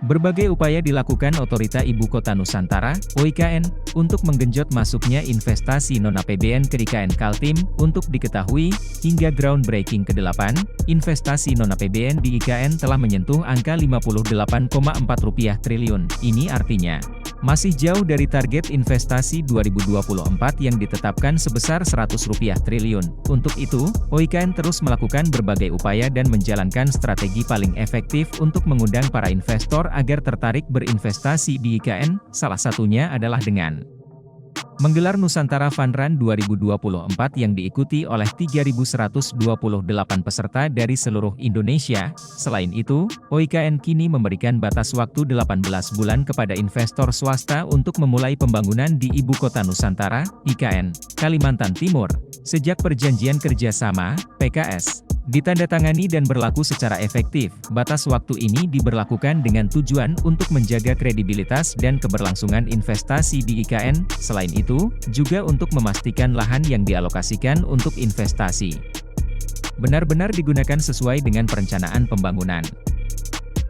Berbagai upaya dilakukan Otorita Ibu Kota Nusantara, OIKN, untuk menggenjot masuknya investasi non-APBN ke IKN Kaltim. Untuk diketahui, hingga groundbreaking ke-8, investasi non-APBN di IKN telah menyentuh angka Rp58,4 triliun. Ini artinya, masih jauh dari target investasi 2024 yang ditetapkan sebesar Rp100 triliun. Untuk itu, OIKN terus melakukan berbagai upaya dan menjalankan strategi paling efektif untuk mengundang para investor agar tertarik berinvestasi di IKN, salah satunya adalah dengan menggelar Nusantara Fun Run 2024 yang diikuti oleh 3.128 peserta dari seluruh Indonesia. Selain itu, OIKN kini memberikan batas waktu 18 bulan kepada investor swasta untuk memulai pembangunan di Ibu Kota Nusantara, IKN, Kalimantan Timur. Sejak perjanjian kerjasama, PKS, ditandatangani dan berlaku secara efektif, batas waktu ini diberlakukan dengan tujuan untuk menjaga kredibilitas dan keberlangsungan investasi di IKN. Selain itu, juga untuk memastikan lahan yang dialokasikan untuk investasi benar-benar digunakan sesuai dengan perencanaan pembangunan.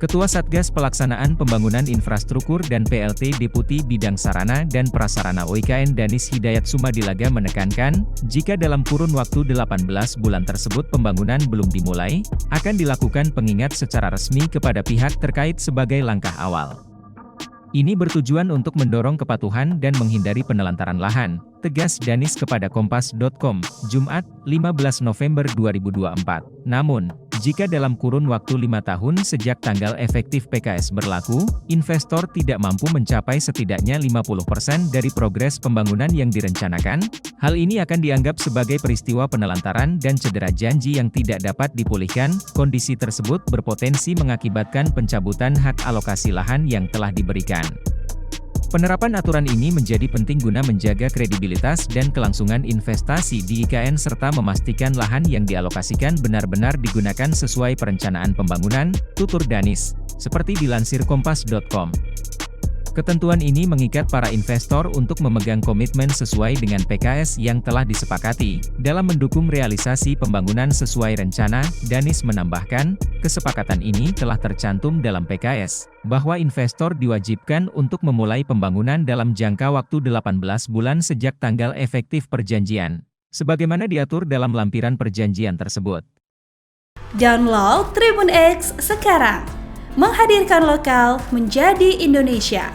Ketua Satgas Pelaksanaan Pembangunan Infrastruktur dan PLT Deputi Bidang Sarana dan Prasarana OIKN Danis Hidayat Sumadilaga menekankan, jika dalam kurun waktu 18 bulan tersebut pembangunan belum dimulai, akan dilakukan pengingat secara resmi kepada pihak terkait sebagai langkah awal. Ini bertujuan untuk mendorong kepatuhan dan menghindari penelantaran lahan, tegas Danis kepada Kompas.com, Jumat, 15 November 2024. Namun, jika dalam kurun waktu 5 tahun sejak tanggal efektif PKS berlaku, investor tidak mampu mencapai setidaknya 50% dari progres pembangunan yang direncanakan, hal ini akan dianggap sebagai peristiwa penelantaran dan cedera janji yang tidak dapat dipulihkan. Kondisi tersebut berpotensi mengakibatkan pencabutan hak alokasi lahan yang telah diberikan. Penerapan aturan ini menjadi penting guna menjaga kredibilitas dan kelangsungan investasi di IKN serta memastikan lahan yang dialokasikan benar-benar digunakan sesuai perencanaan pembangunan, tutur Danis, seperti dilansir Kompas.com. Ketentuan ini mengikat para investor untuk memegang komitmen sesuai dengan PKS yang telah disepakati. Dalam mendukung realisasi pembangunan sesuai rencana, Danis menambahkan, kesepakatan ini telah tercantum dalam PKS, bahwa investor diwajibkan untuk memulai pembangunan dalam jangka waktu 18 bulan sejak tanggal efektif perjanjian, sebagaimana diatur dalam lampiran perjanjian tersebut. Download Tribun X sekarang, menghadirkan lokal menjadi Indonesia.